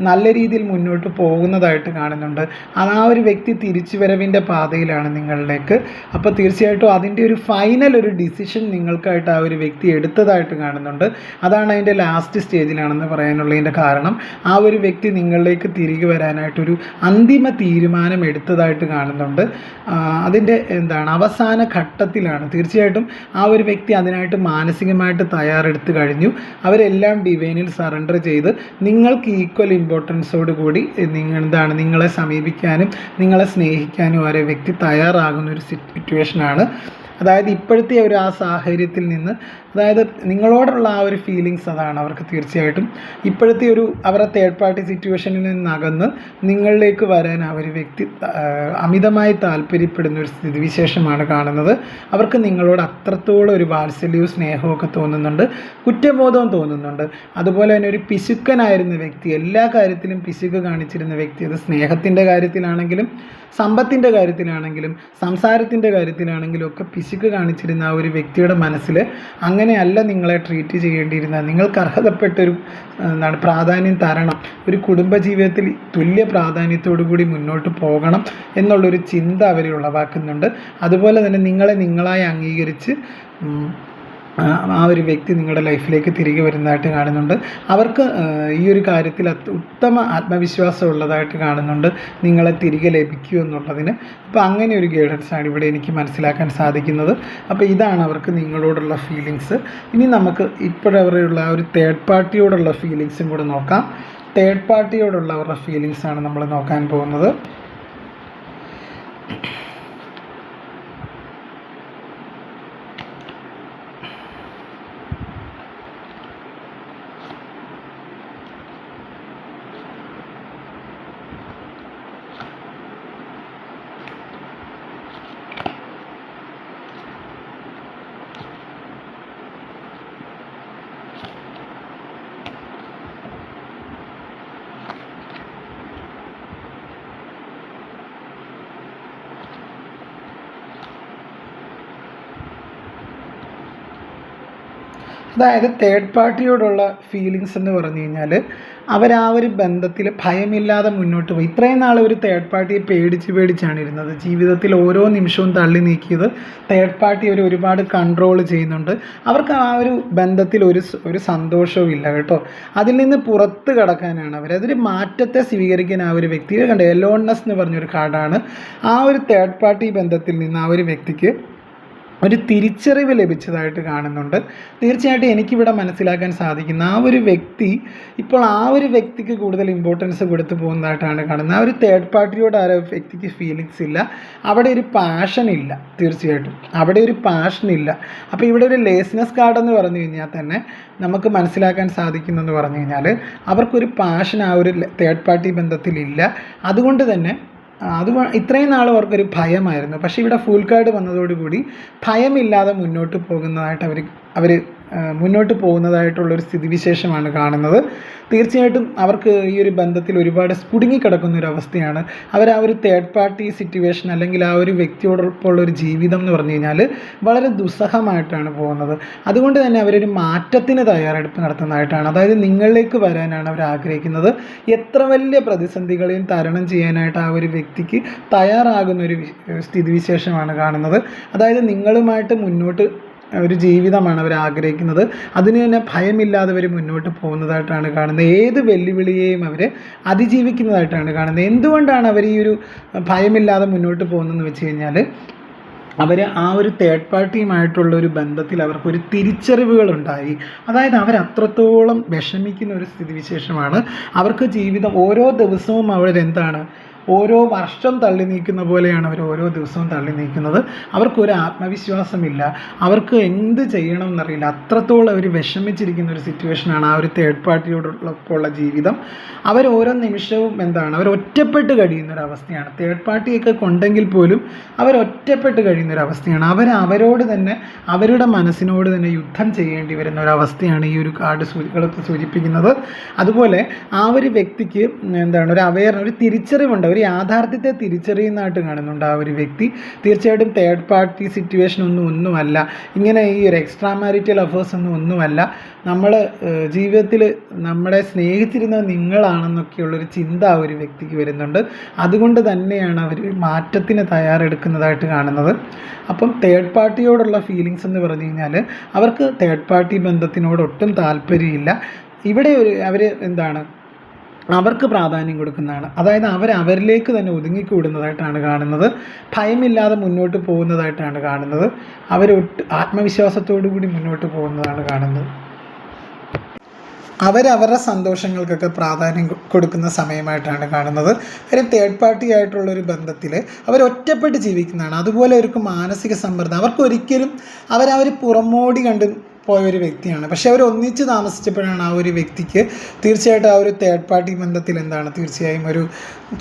നല്ല രീതിയിൽ മുന്നോട്ട് പോകുന്നതായിട്ട് കാണുന്നുണ്ട്. ആ ഒരു വ്യക്തി തിരിച്ചുവരവിൻ്റെ പാതയിലാണ് നിങ്ങളിലേക്ക്. അപ്പോൾ തീർച്ചയായിട്ടും അതിൻ്റെ ഒരു ഫൈനൽ ഒരു ഡിസിഷൻ നിങ്ങൾക്കായിട്ട് ആ ഒരു വ്യക്തി എടുത്തതായിട്ട് കാണുന്നുണ്ട്. അതാണ് അതിൻ്റെ ലാസ്റ്റ് സ്റ്റേജിലാണെന്ന് പറയാനുള്ളതിൻ്റെ കാരണം. ആ ഒരു വ്യക്തി നിങ്ങളിലേക്ക് തിരികെ വരാനായിട്ടൊരു അന്തിമ തീരുമാനം എടുത്തതായിട്ട് കാണുന്നുണ്ട്. അതിൻ്റെ അവസാന ഘട്ടത്തിലാണ്. തീർച്ചയായിട്ടും ആ ഒരു വ്യക്തി അതിനായിട്ട് മാനസികമായിട്ട് തയ്യാറെടുത്ത് കഴിഞ്ഞു. അവരെല്ലാം ഡിവൈനിൽ സറണ്ടർ ചെയ്ത് നിങ്ങൾക്ക് ഈക്വൽ ഇമ്പോർട്ടൻസോട് കൂടി നിങ്ങളെ സമീപിക്കാനും നിങ്ങളെ സ്നേഹിക്കാനും ആ ഒരു വ്യക്തി തയ്യാറാകുന്ന ഒരു സിറ്റുവേഷനാണ്. അതായത് ഇപ്പോഴത്തെ ആ സാഹചര്യത്തിൽ നിന്ന്, അതായത് നിങ്ങളോടുള്ള ആ ഒരു ഫീലിങ്സ് അതാണ് അവർക്ക് തീർച്ചയായിട്ടും ഇപ്പോഴത്തെ അവരുടെ തേർഡ് പാർട്ടി സിറ്റുവേഷനിൽ നിന്നകന്ന് നിങ്ങളിലേക്ക് വരാൻ ആ ഒരു വ്യക്തി അമിതമായി താല്പര്യപ്പെടുന്ന ഒരു സ്ഥിതിവിശേഷമാണ് കാണുന്നത്. അവർക്ക് നിങ്ങളോട് അത്രത്തോളം ഒരു വാത്സല്യവും സ്നേഹവും ഒക്കെ തോന്നുന്നുണ്ട്, കുറ്റബോധവും തോന്നുന്നുണ്ട്. അതുപോലെ തന്നെ ഒരു പിശുക്കനായിരുന്ന വ്യക്തി, എല്ലാ കാര്യത്തിലും പിശുക്ക് കാണിച്ചിരുന്ന വ്യക്തി, അത് സ്നേഹത്തിൻ്റെ കാര്യത്തിലാണെങ്കിലും സമ്പത്തിൻ്റെ കാര്യത്തിലാണെങ്കിലും സംസാരത്തിൻ്റെ കാര്യത്തിലാണെങ്കിലും ഒക്കെ പിശുക്ക് കാണിച്ചിരുന്ന ആ ഒരു വ്യക്തിയുടെ മനസ്സിൽ അങ്ങനെയല്ല നിങ്ങളെ ട്രീറ്റ് ചെയ്യേണ്ടിയിരുന്നത്. നിങ്ങൾക്ക് അർഹതപ്പെട്ടൊരു പ്രാധാന്യം തരണം, ഒരു കുടുംബജീവിതത്തിൽ തുല്യ പ്രാധാന്യത്തോടു കൂടി മുന്നോട്ട് പോകണം എന്നുള്ളൊരു ചിന്ത അവർ ഉളവാക്കുന്നുണ്ട്. അതുപോലെ തന്നെ നിങ്ങളെ നിങ്ങളായി അംഗീകരിച്ച് ആ ഒരു വ്യക്തി നിങ്ങളുടെ ലൈഫിലേക്ക് തിരികെ വരുന്നതായിട്ട് കാണുന്നുണ്ട്. അവർക്ക് ഈ ഒരു കാര്യത്തിൽ ഉത്തമ ആത്മവിശ്വാസം ഉള്ളതായിട്ട് കാണുന്നുണ്ട്, നിങ്ങളെ തിരികെ ലഭിക്കൂ എന്നുള്ളതിന്. അപ്പോൾ അങ്ങനെ ഒരു ഗൈഡൻസാണ് ഇവിടെ എനിക്ക് മനസ്സിലാക്കാൻ സാധിക്കുന്നത്. അപ്പോൾ ഇതാണ് അവർക്ക് നിങ്ങളോടുള്ള ഫീലിങ്സ്. ഇനി നമുക്ക് ഇപ്പോഴവരുള്ള ആ ഒരു തേർഡ് പാർട്ടിയോടുള്ള ഫീലിങ്സും കൂടെ നോക്കാം. തേർഡ് പാർട്ടിയോടുള്ള അവരുടെ ഫീലിങ്സാണ് നമ്മൾ നോക്കാൻ പോകുന്നത്. അതായത് തേർഡ് പാർട്ടിയോടുള്ള ഫീലിങ്സ് എന്ന് പറഞ്ഞു കഴിഞ്ഞാൽ, അവർ ആ ഒരു ബന്ധത്തിൽ ഭയമില്ലാതെ മുന്നോട്ട് പോയി. ഇത്രയും നാൾ ഒരു തേർഡ് പാർട്ടിയെ പേടിച്ചാണ് ഇരുന്നത്. ജീവിതത്തിൽ ഓരോ നിമിഷവും തള്ളി നീക്കിയത് തേർഡ് പാർട്ടി ഒരുപാട് കൺട്രോൾ ചെയ്യുന്നുണ്ട്. അവർക്ക് ആ ഒരു ബന്ധത്തിൽ ഒരു സന്തോഷവും ഇല്ല കേട്ടോ. അതിൽ നിന്ന് പുറത്ത് കടക്കാനാണ് അതൊരു മാറ്റത്തെ സ്വീകരിക്കാൻ ആ ഒരു വ്യക്തി കണ്ട എലോൺനെസ് എന്ന് പറഞ്ഞൊരു കാർഡാണ്. ആ ഒരു തേർഡ് പാർട്ടി ബന്ധത്തിൽ നിന്ന് ആ ഒരു വ്യക്തിക്ക് ഒരു തിരിച്ചറിവ് ലഭിച്ചതായിട്ട് കാണുന്നുണ്ട്. തീർച്ചയായിട്ടും എനിക്കിവിടെ മനസ്സിലാക്കാൻ സാധിക്കുന്ന ആ ഒരു വ്യക്തി ഇപ്പോൾ ആ ഒരു വ്യക്തിക്ക് കൂടുതൽ ഇമ്പോർട്ടൻസ് കൊടുത്തു പോകുന്നതായിട്ടാണ് കാണുന്നത്. ആ ഒരു തേർഡ് പാർട്ടിയോട് ആ വ്യക്തിക്ക് ഫീലിങ്സ് ഇല്ല, അവിടെ ഒരു പാഷൻ ഇല്ല. തീർച്ചയായിട്ടും അവിടെ ഒരു പാഷൻ ഇല്ല. അപ്പോൾ ഇവിടെ ഒരു ലേസ്നെസ് കാർഡ് എന്ന് പറഞ്ഞു കഴിഞ്ഞാൽ തന്നെ നമുക്ക് മനസ്സിലാക്കാൻ സാധിക്കുന്നതെന്ന് പറഞ്ഞു കഴിഞ്ഞാൽ അവർക്കൊരു പാഷൻ ആ ഒരു തേർഡ് പാർട്ടി ബന്ധത്തിലില്ല. അതുകൊണ്ട് തന്നെ ഇത്രയും നാളും അവർക്കൊരു ഭയമായിരുന്നു. പക്ഷേ ഇവിടെ ഫുൾ കാർഡ് വന്നതോടുകൂടി ഭയമില്ലാതെ മുന്നോട്ട് പോകുന്നതായിട്ട് അവർ മുന്നോട്ട് പോകുന്നതായിട്ടുള്ളൊരു സ്ഥിതിവിശേഷമാണ് കാണുന്നത്. തീർച്ചയായിട്ടും അവർക്ക് ഈ ഒരു ബന്ധത്തിൽ ഒരുപാട് കുടുങ്ങിക്കിടക്കുന്നൊരവസ്ഥയാണ്. അവർ ആ ഒരു തേർഡ് പാർട്ടി സിറ്റുവേഷൻ അല്ലെങ്കിൽ ആ ഒരു വ്യക്തിയോടൊപ്പമുള്ളൊരു ജീവിതം എന്ന് പറഞ്ഞു കഴിഞ്ഞാൽ വളരെ ദുസ്സഹമായിട്ടാണ് പോകുന്നത്. അതുകൊണ്ട് തന്നെ അവരൊരു മാറ്റത്തിന് തയ്യാറെടുപ്പ് നടത്തുന്നതായിട്ടാണ്. അതായത് നിങ്ങളിലേക്ക് വരാനാണ് അവർ ആഗ്രഹിക്കുന്നത്. എത്ര വലിയ പ്രതിസന്ധികളെയും തരണം ചെയ്യാനായിട്ട് ആ ഒരു വ്യക്തിക്ക് തയ്യാറാകുന്നൊരു സ്ഥിതിവിശേഷമാണ് കാണുന്നത്. അതായത് നിങ്ങളുമായിട്ട് മുന്നോട്ട് ഒരു ജീവിതമാണ് അവർ ആഗ്രഹിക്കുന്നത്. അതിന് തന്നെ ഭയമില്ലാതെ അവർ മുന്നോട്ട് പോകുന്നതായിട്ടാണ് കാണുന്നത്. ഏത് വെല്ലുവിളിയെയും അവർ അതിജീവിക്കുന്നതായിട്ടാണ് കാണുന്നത്. എന്തുകൊണ്ടാണ് അവർ ഈ ഒരു ഭയമില്ലാതെ മുന്നോട്ട് പോകുന്നതെന്ന് വെച്ച് കഴിഞ്ഞാൽ, അവർ ആ ഒരു തേർഡ് പാർട്ടിയുമായിട്ടുള്ള ഒരു ബന്ധത്തിൽ അവർക്കൊരു തിരിച്ചറിവുകളുണ്ടായി. അതായത് അവരത്രത്തോളം വിഷമിക്കുന്ന ഒരു സ്ഥിതിവിശേഷമാണ്. അവർക്ക് ജീവിതം ഓരോ ദിവസവും അവരെന്താണ് ഓരോ വർഷം തള്ളി നീക്കുന്ന പോലെയാണ് അവർ ഓരോ ദിവസവും തള്ളി നീക്കുന്നത്. അവർക്കൊരു ആത്മവിശ്വാസമില്ല, അവർക്ക് എന്ത് ചെയ്യണം എന്നറിയില്ല. അത്രത്തോളം അവർ വിഷമിച്ചിരിക്കുന്ന ഒരു സിറ്റുവേഷനാണ് ആ ഒരു തേർഡ് പാർട്ടിയോടുള്ള ജീവിതം. അവർ ഓരോ നിമിഷവും അവർ ഒറ്റപ്പെട്ട് കഴിയുന്നൊരവസ്ഥയാണ്. തേർഡ് പാർട്ടിയൊക്കെ കൊണ്ടെങ്കിൽ പോലും അവർ ഒറ്റപ്പെട്ട് കഴിയുന്നൊരവസ്ഥയാണ്. അവരോട് തന്നെ, അവരുടെ മനസ്സിനോട് തന്നെ യുദ്ധം ചെയ്യേണ്ടി വരുന്ന ഒരവസ്ഥയാണ് ഈ ഒരു കാർഡ് സൂചിപ്പിക്കുന്നത്. അതുപോലെ ആ ഒരു വ്യക്തിക്ക് ഒരു തിരിച്ചറിവുണ്ട്, ഒരു യാഥാർത്ഥ്യത്തെ തിരിച്ചറിയുന്നതായിട്ട് കാണുന്നുണ്ട് ആ ഒരു വ്യക്തി. തീർച്ചയായിട്ടും തേർഡ് പാർട്ടി സിറ്റുവേഷൻ ഒന്നുമല്ല, ഇങ്ങനെ ഈ ഒരു എക്സ്ട്രാ മാരിറ്റൽ അഫേഴ്സ് ഒന്നുമല്ല. നമ്മൾ ജീവിതത്തിൽ നമ്മളെ സ്നേഹിച്ചിരുന്നത് നിങ്ങളാണെന്നൊക്കെയുള്ളൊരു ചിന്ത ആ ഒരു വ്യക്തിക്ക് വരുന്നുണ്ട്. അതുകൊണ്ട് തന്നെയാണ് അവർ മാറ്റത്തിന് തയ്യാറെടുക്കുന്നതായിട്ട് കാണുന്നത്. അപ്പം തേർഡ് പാർട്ടിയോടുള്ള ഫീലിങ്സ് എന്ന് പറഞ്ഞു കഴിഞ്ഞാൽ അവർക്ക് തേർഡ് പാർട്ടി ബന്ധത്തിനോട് ഒട്ടും താല്പര്യമില്ല. ഇവിടെ അവർക്ക് പ്രാധാന്യം കൊടുക്കുന്നതാണ്. അതായത് അവരിലേക്ക് തന്നെ ഒതുങ്ങിക്കൂടുന്നതായിട്ടാണ് കാണുന്നത്. ഭയമില്ലാതെ മുന്നോട്ട് പോകുന്നതായിട്ടാണ് കാണുന്നത്. ആത്മവിശ്വാസത്തോടു കൂടി മുന്നോട്ട് പോകുന്നതാണ് കാണുന്നത്. അവരവരുടെ സന്തോഷങ്ങൾക്കൊക്കെ പ്രാധാന്യം കൊടുക്കുന്ന സമയമായിട്ടാണ് കാണുന്നത്. കാര്യം തേർഡ് പാർട്ടി ആയിട്ടുള്ളൊരു ബന്ധത്തിൽ അവർ ഒറ്റപ്പെട്ട് ജീവിക്കുന്നതാണ്. അതുപോലെ അവർക്ക് മാനസിക സമ്മർദ്ദം, അവർക്കൊരിക്കലും അവർ പുറമോടി കണ്ട് പോയൊരു വ്യക്തിയാണ്. പക്ഷേ അവർ ഒന്നിച്ച് താമസിച്ചപ്പോഴാണ് ആ ഒരു വ്യക്തിക്ക് തീർച്ചയായിട്ടും ആ ഒരു തേർഡ് പാർട്ടി ബന്ധത്തിൽ തീർച്ചയായും ഒരു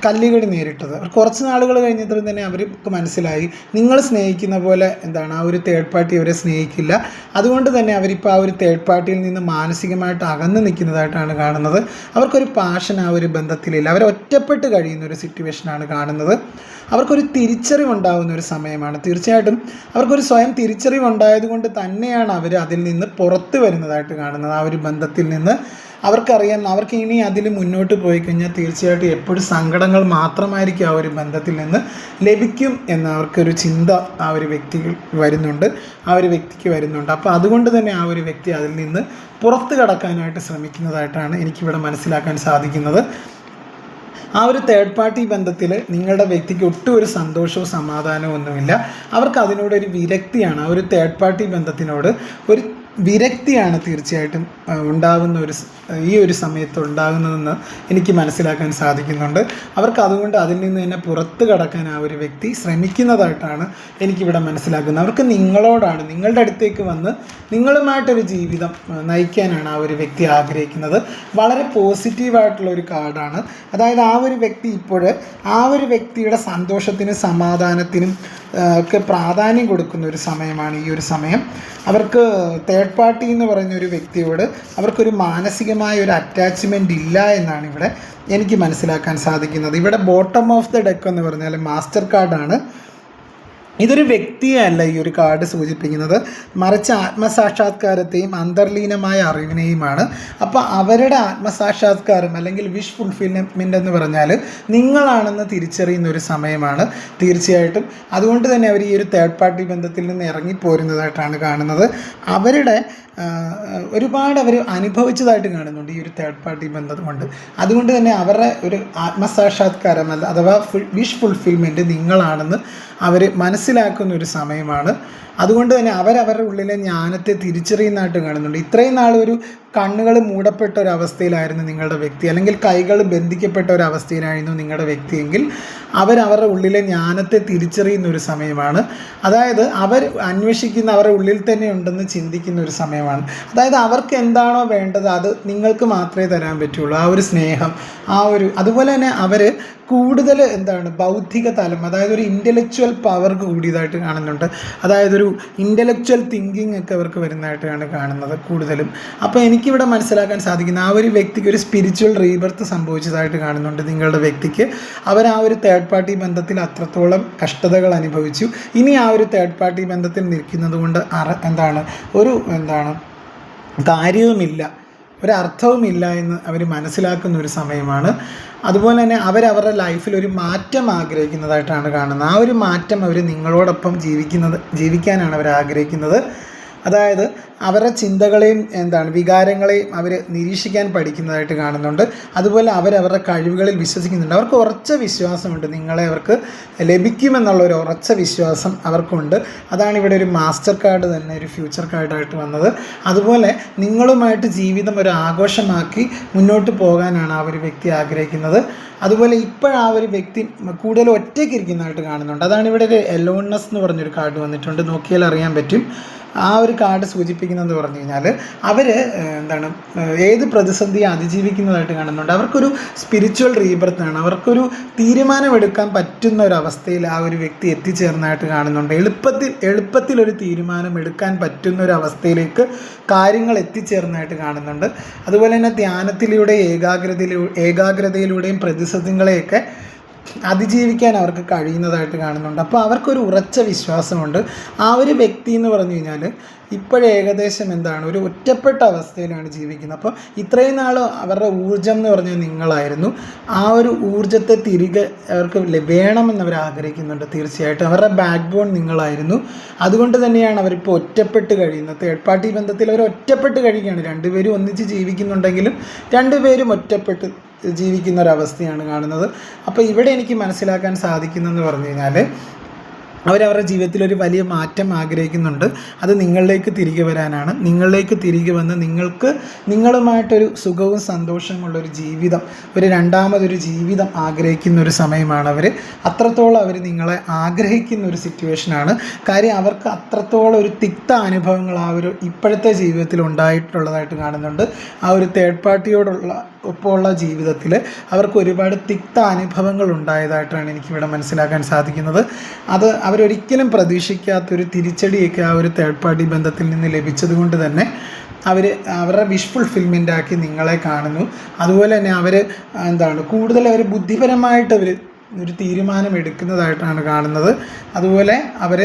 കല്ലുകടി നേരിട്ടത്. കുറച്ച് നാളുകൾ കഴിഞ്ഞപ്പോൾ തന്നെ അവർക്ക് മനസ്സിലായി, നിങ്ങൾ സ്നേഹിക്കുന്ന പോലെ ആ ഒരു തേർഡ് പാർട്ടി അവരെ സ്നേഹിക്കില്ല. അതുകൊണ്ട് തന്നെ അവരിപ്പോൾ ആ ഒരു തേർഡ് പാർട്ടിയിൽ നിന്ന് മാനസികമായിട്ട് അകന്ന് നിൽക്കുന്നതായിട്ടാണ് കാണുന്നത്. അവർക്കൊരു പാഷൻ ആ ഒരു ബന്ധത്തിലില്ല, അവർ ഒറ്റപ്പെട്ട് കഴിയുന്നൊരു സിറ്റുവേഷനാണ് കാണുന്നത്. അവർക്കൊരു തിരിച്ചറിവുണ്ടാകുന്ന ഒരു സമയമാണ്. തീർച്ചയായിട്ടും അവർക്കൊരു സ്വയം തിരിച്ചറിവുണ്ടായതുകൊണ്ട് തന്നെയാണ് അവർ അതിൽ നിന്ന് പുറത്ത് വരുന്നതായിട്ട് കാണുന്നത്. ആ ഒരു ബന്ധത്തിൽ നിന്ന് അവർക്കറിയാം, അവർക്ക് ഇനി അതിൽ മുന്നോട്ട് പോയി കഴിഞ്ഞാൽ തീർച്ചയായിട്ടും എപ്പോഴും സങ്കടങ്ങൾ മാത്രമായിരിക്കും ആ ഒരു ബന്ധത്തിൽ നിന്ന് ലഭിക്കും എന്ന അവർക്കൊരു ചിന്ത ആ ഒരു വ്യക്തിക്ക് വരുന്നുണ്ട്. അപ്പോൾ അതുകൊണ്ട് തന്നെ ആ ഒരു വ്യക്തി അതിൽ നിന്ന് പുറത്ത് കടക്കാനായിട്ട് ശ്രമിക്കുന്നതായിട്ടാണ് എനിക്കിവിടെ മനസ്സിലാക്കാൻ സാധിക്കുന്നത്. ആ ഒരു തേർഡ് പാർട്ടി ബന്ധത്തിൽ നിങ്ങളുടെ വ്യക്തിക്ക് ഒട്ടും ഒരു സന്തോഷവും സമാധാനവും ഒന്നുമില്ല. അവർക്ക് അതിനോടൊരു വിരക്തിയാണ്, ആ ഒരു തേർഡ് പാർട്ടി ബന്ധത്തിനോട് ഒരു വിരക്തിയാണ് തീർച്ചയായിട്ടും ഈ ഒരു സമയത്ത് ഉണ്ടാകുന്നതെന്ന് എനിക്ക് മനസ്സിലാക്കാൻ സാധിക്കുന്നുണ്ട്. അവർക്ക് അതുകൊണ്ട് അതിൽ നിന്ന് തന്നെ പുറത്ത് കടക്കാൻ ആ ഒരു വ്യക്തി ശ്രമിക്കുന്നതായിട്ടാണ് എനിക്കിവിടെ മനസ്സിലാക്കുന്നത്. അവർക്ക് നിങ്ങളോടാണ്, നിങ്ങളുടെ അടുത്തേക്ക് വന്ന് നിങ്ങളുമായിട്ടൊരു ജീവിതം നയിക്കാനാണ് ആ ഒരു വ്യക്തി ആഗ്രഹിക്കുന്നത്. വളരെ പോസിറ്റീവായിട്ടുള്ള ഒരു കാർഡാണ്. അതായത് ആ ഒരു വ്യക്തി ആ ഒരു വ്യക്തിയുടെ സന്തോഷത്തിനും സമാധാനത്തിനും ഒക്കെ പ്രാധാന്യം കൊടുക്കുന്ന ഒരു സമയമാണ് ഈ ഒരു സമയം. അവർക്ക് തേർഡ് പാർട്ടി എന്ന് പറയുന്നൊരു വ്യക്തിയോട് അവർക്കൊരു മാനസികമായ ഒരു അറ്റാച്ച്മെൻ്റ് ഇല്ല എന്നാണ് ഇവിടെ എനിക്ക് മനസ്സിലാക്കാൻ സാധിക്കുന്നത്. ഇവിടെ ബോട്ടം ഓഫ് ദ ഡെക്ക് എന്ന് പറഞ്ഞാൽ മാസ്റ്റർ കാർഡാണ്. ഇതൊരു വ്യക്തിയല്ല ഈ ഒരു കാർഡ് സൂചിപ്പിക്കുന്നത്, മറിച്ച് ആത്മസാക്ഷാത്കാരത്തെയും അന്തർലീനമായ അറിവിനെയുമാണ്. അപ്പോൾ അവരുടെ ആത്മസാക്ഷാത്കാരം അല്ലെങ്കിൽ വിഷ് ഫുൾഫിൽമെൻ്റ് എന്ന് പറഞ്ഞാൽ നിങ്ങളാണെന്ന് തിരിച്ചറിയുന്ന ഒരു സമയമാണ് തീർച്ചയായിട്ടും. അതുകൊണ്ട് തന്നെ അവർ ഈ ഒരു തേർഡ് പാർട്ടി ബന്ധത്തിൽ നിന്ന് ഇറങ്ങിപ്പോരുന്നതായിട്ടാണ് കാണുന്നത്. ഒരുപാട് അവർ അനുഭവിച്ചതായിട്ട് കാണുന്നുണ്ട് ഈ ഒരു തേർഡ് പാർട്ടി ബന്ധം കൊണ്ട്. അതുകൊണ്ട് തന്നെ അവരുടെ ഒരു ആത്മസാക്ഷാത്കാരം അഥവാ വിഷ് ഫുൾഫിൽമെൻറ്റ് നിങ്ങളാണെന്ന് അവർ മനസ്സിലാക്കുന്ന ഒരു സമയമാണ്. അതുകൊണ്ട് തന്നെ അവരവരുടെ ഉള്ളിലെ ജ്ഞാനത്തെ തിരിച്ചറിയുന്നതായിട്ട് കാണുന്നുണ്ട്. ഇത്രയും നാൾ ഒരു കണ്ണുകൾ മൂടപ്പെട്ട ഒരവസ്ഥയിലായിരുന്നു നിങ്ങളുടെ വ്യക്തി, അല്ലെങ്കിൽ കൈകൾ ബന്ധിക്കപ്പെട്ട ഒരവസ്ഥയിലായിരുന്നു നിങ്ങളുടെ വ്യക്തിയെങ്കിൽ അവരവരുടെ ഉള്ളിലെ ജ്ഞാനത്തെ തിരിച്ചറിയുന്ന ഒരു സമയമാണ്. അതായത് അവർ അന്വേഷിക്കുന്ന അവരുടെ ഉള്ളിൽ തന്നെ ഉണ്ടെന്ന് ചിന്തിക്കുന്ന ഒരു സമയമാണ്. അതായത് അവർക്ക് എന്താണോ വേണ്ടത് അത് നിങ്ങൾക്ക് മാത്രമേ തരാൻ പറ്റുള്ളൂ. ആ ഒരു സ്നേഹം, അതുപോലെ തന്നെ അവർ കൂടുതൽ ബൗദ്ധിക തലം, അതായത് ഒരു ഇൻ്റലക്ച്വൽ പവർ കൂടിയതായിട്ട് കാണുന്നുണ്ട്. അതായത് ഒരു ഇൻ്റലക്ച്വൽ തിങ്കിങ് ഒക്കെ അവർക്ക് വരുന്നതായിട്ടാണ് കാണുന്നത് കൂടുതലും. അപ്പോൾ എനിക്കിവിടെ മനസ്സിലാക്കാൻ സാധിക്കുന്ന ആ ഒരു വ്യക്തിക്ക് ഒരു സ്പിരിച്വൽ റീബർത്ത് സംഭവിച്ചതായിട്ട് കാണുന്നുണ്ട് നിങ്ങളുടെ വ്യക്തിക്ക്. അവർ ആ ഒരു തേർഡ് പാർട്ടി ബന്ധത്തിൽ അത്രത്തോളം കഷ്ടതകൾ അനുഭവിച്ചു. ഇനി ആ ഒരു തേർഡ് പാർട്ടി ബന്ധത്തിൽ നിൽക്കുന്നത് കൊണ്ട് കാര്യവുമില്ല, ഒരർത്ഥവുമില്ല എന്ന് അവർ മനസ്സിലാക്കുന്ന ഒരു സമയമാണ്. അതുപോലെ തന്നെ അവരവരുടെ ലൈഫിൽ ഒരു മാറ്റം ആഗ്രഹിക്കുന്നതായിട്ടാണ് കാണുന്നത്. ആ ഒരു മാറ്റം അവർ നിങ്ങളോടൊപ്പം ജീവിക്കാനാണ് അവർ ആഗ്രഹിക്കുന്നത്. അതായത് അവരുടെ ചിന്തകളെയും വികാരങ്ങളെയും അവർ നിരീക്ഷിക്കാൻ പഠിക്കുന്നതായിട്ട് കാണുന്നുണ്ട്. അതുപോലെ അവരവരുടെ കഴിവുകളിൽ വിശ്വസിക്കുന്നുണ്ട്. അവർക്ക് ഉറച്ച വിശ്വാസമുണ്ട്, നിങ്ങളെ അവർക്ക് ലഭിക്കുമെന്നുള്ളൊരു ഉറച്ച വിശ്വാസം അവർക്കുണ്ട്. അതാണ് ഇവിടെ ഒരു മാസ്റ്റർ കാർഡ് തന്നെ ഒരു ഫ്യൂച്ചർ കാർഡായിട്ട് വന്നത്. അതുപോലെ നിങ്ങളുമായിട്ട് ജീവിതം ഒരു ആഘോഷമാക്കി മുന്നോട്ട് പോകാനാണ് ആ ഒരു വ്യക്തി ആഗ്രഹിക്കുന്നത്. അതുപോലെ ഇപ്പോഴാ ഒരു വ്യക്തി കൂടുതൽ ഒറ്റയ്ക്ക് ഇരിക്കുന്നതായിട്ട് കാണുന്നുണ്ട്. അതാണ് ഇവിടെ ഒരു എലോൺനെസ് എന്ന് പറഞ്ഞൊരു കാർഡ് വന്നിട്ടുണ്ട്. നോക്കിയാൽ അറിയാൻ പറ്റും. ആ ഒരു കാർഡ് സൂചിപ്പിക്കുന്നതെന്ന് പറഞ്ഞു കഴിഞ്ഞാൽ അവർ ഏത് പ്രതിസന്ധിയെ അതിജീവിക്കുന്നതായിട്ട് കാണുന്നുണ്ട്. അവർക്കൊരു സ്പിരിച്വൽ റീബർത്താണ്. അവർക്കൊരു തീരുമാനമെടുക്കാൻ പറ്റുന്ന ഒരു അവസ്ഥയിൽ ആ ഒരു വ്യക്തി എത്തിച്ചേർന്നതായിട്ട് കാണുന്നുണ്ട്. എളുപ്പത്തിൽ ഒരു തീരുമാനം എടുക്കാൻ പറ്റുന്ന ഒരു അവസ്ഥയിലേക്ക് കാര്യങ്ങൾ എത്തിച്ചേർന്നതായിട്ട് കാണുന്നുണ്ട്. അതുപോലെ തന്നെ ധ്യാനത്തിലൂടെ ഏകാഗ്രതയിലൂടെയും പ്രതിസന്ധികളെയൊക്കെ അതിജീവിക്കാൻ അവർക്ക് കഴിയുന്നതായിട്ട് കാണുന്നുണ്ട്. അപ്പോൾ അവർക്കൊരു ഉറച്ച വിശ്വാസമുണ്ട്. ആ ഒരു വ്യക്തി എന്ന് പറഞ്ഞു കഴിഞ്ഞാൽ ഇപ്പോഴേകദേശം ഒരു ഒറ്റപ്പെട്ട അവസ്ഥയിലാണ് ജീവിക്കുന്നത്. അപ്പോൾ ഇത്രയും നാൾ അവരുടെ ഊർജ്ജം എന്ന് പറഞ്ഞാൽ നിങ്ങളായിരുന്നു. ആ ഒരു ഊർജ്ജത്തെ തിരികെ അവർക്ക് വേണമെന്ന് അവർ ആഗ്രഹിക്കുന്നുണ്ട്. തീർച്ചയായിട്ടും അവരുടെ ബാക്ക് ബോൺ നിങ്ങളായിരുന്നു. അതുകൊണ്ട് തന്നെയാണ് അവരിപ്പോൾ ഒറ്റപ്പെട്ട് കഴിയുന്നത്. തേർഡ് പാർട്ടി ബന്ധത്തിൽ അവർ ഒറ്റപ്പെട്ട് കഴിയുകയാണ്. രണ്ടുപേരും ഒന്നിച്ച് ജീവിക്കുന്നുണ്ടെങ്കിലും രണ്ടുപേരും ഒറ്റപ്പെട്ട് ജീവിക്കുന്ന ഒരവസ്ഥയാണ് കാണുന്നത്. അപ്പോൾ ഇവിടെ എനിക്ക് മനസ്സിലാക്കാൻ സാധിക്കുന്നതെന്ന് പറഞ്ഞു കഴിഞ്ഞാൽ അവരവരുടെ ജീവിതത്തിൽ ഒരു വലിയ മാറ്റം ആഗ്രഹിക്കുന്നുണ്ട്. അത് നിങ്ങളിലേക്ക് തിരികെ വരാനാണ്. നിങ്ങളിലേക്ക് തിരികെ വന്ന് നിങ്ങളുമായിട്ടൊരു സുഖവും സന്തോഷമുള്ളൊരു ജീവിതം, ഒരു രണ്ടാമതൊരു ജീവിതം ആഗ്രഹിക്കുന്ന ഒരു സമയമാണ് അവർ. അത്രത്തോളം അവർ നിങ്ങളെ ആഗ്രഹിക്കുന്ന ഒരു സിറ്റുവേഷനാണ്. കാര്യം അവർക്ക് അത്രത്തോളം ഒരു തിക്ത അനുഭവങ്ങൾ ആ ഒരു ഇപ്പോഴത്തെ ജീവിതത്തിൽ ഉണ്ടായിട്ടുള്ളതായിട്ട് കാണുന്നുണ്ട്. ആ ഒരു തേർഡ് പാർട്ടിയോടുള്ള ഒപ്പമുള്ള ജീവിതത്തിൽ അവർക്ക് ഒരുപാട് തിക്ത അനുഭവങ്ങൾ ഉണ്ടായതായിട്ടാണ് എനിക്കിവിടെ മനസ്സിലാക്കാൻ സാധിക്കുന്നത്. അത് അവരൊരിക്കലും പ്രതീക്ഷിക്കാത്തൊരു തിരിച്ചടിയൊക്കെ ആ ഒരു തേർഡ് പാർട്ടി ബന്ധത്തിൽ നിന്ന് ലഭിച്ചത് കൊണ്ട് തന്നെ അവരുടെ വിഷ് ഫുൾഫിൽമെൻ്റ് ആക്കി നിങ്ങളെ കാണുന്നു. അതുപോലെ തന്നെ അവർ കൂടുതൽ അവർ ബുദ്ധിപരമായിട്ട് ഒരു തീരുമാനം എടുക്കുന്നതായിട്ടാണ് കാണുന്നത്. അതുപോലെ അവർ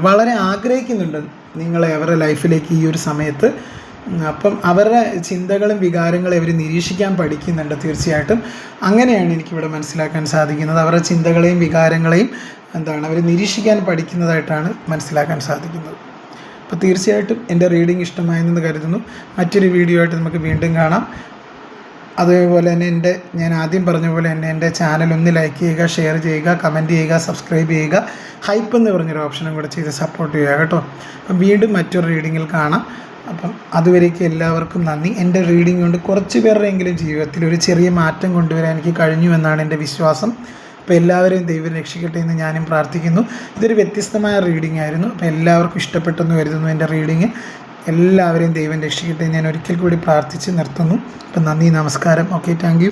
വളരെ ആഗ്രഹിക്കുന്നുണ്ട് നിങ്ങളെ അവരുടെ ലൈഫിലേക്ക് ഈ ഒരു സമയത്ത്. അപ്പം അവരുടെ ചിന്തകളും വികാരങ്ങളും അവർ നിരീക്ഷിക്കാൻ പഠിക്കുന്നുണ്ട്. തീർച്ചയായിട്ടും അങ്ങനെയാണ് എനിക്കിവിടെ മനസ്സിലാക്കാൻ സാധിക്കുന്നത്. അവരുടെ ചിന്തകളെയും വികാരങ്ങളെയും അവർ നിരീക്ഷിക്കാൻ പഠിക്കുന്നതായിട്ടാണ് മനസ്സിലാക്കാൻ സാധിക്കുന്നത്. അപ്പോൾ തീർച്ചയായിട്ടും എൻ്റെ റീഡിംഗ് ഇഷ്ടമായെന്ന് കരുതുന്നു. മറ്റൊരു വീഡിയോ ആയിട്ട് നമുക്ക് വീണ്ടും കാണാം. അതേപോലെ തന്നെ ഞാൻ ആദ്യം പറഞ്ഞ പോലെ തന്നെ എൻ്റെ ചാനൽ ഒന്ന് ലൈക്ക് ചെയ്യുക, ഷെയർ ചെയ്യുക, കമൻറ്റ് ചെയ്യുക, സബ്സ്ക്രൈബ് ചെയ്യുക, ഹൈപ്പ് എന്ന് പറഞ്ഞൊരു ഓപ്ഷനും കൂടെ ചെയ്ത് സപ്പോർട്ട് ചെയ്യുക കേട്ടോ. അപ്പം വീണ്ടും മറ്റൊരു റീഡിങ്ങിൽ കാണാം. അപ്പം അതുവരേക്ക് എല്ലാവർക്കും നന്ദി. എൻ്റെ റീഡിംഗ് കൊണ്ട് കുറച്ച് പേരുടെയെങ്കിലും ജീവിതത്തിൽ ഒരു ചെറിയ മാറ്റം കൊണ്ടുവരാൻ എനിക്ക് കഴിഞ്ഞു എന്നാണ് എൻ്റെ വിശ്വാസം. അപ്പോൾ എല്ലാവരെയും ദൈവം രക്ഷിക്കട്ടെ എന്ന് ഞാനും പ്രാർത്ഥിക്കുന്നു. ഇതൊരു വ്യത്യസ്തമായ റീഡിംഗ് ആയിരുന്നു. അപ്പോൾ എല്ലാവർക്കും ഇഷ്ടപ്പെട്ടെന്ന് കരുതുന്നു എൻ്റെ റീഡിങ്. എല്ലാവരെയും ദൈവം രക്ഷിക്കട്ടെ ഞാൻ ഒരിക്കൽ കൂടി പ്രാർത്ഥിച്ച് നിർത്തുന്നു. അപ്പം നന്ദി, നമസ്കാരം. Okay, thank you.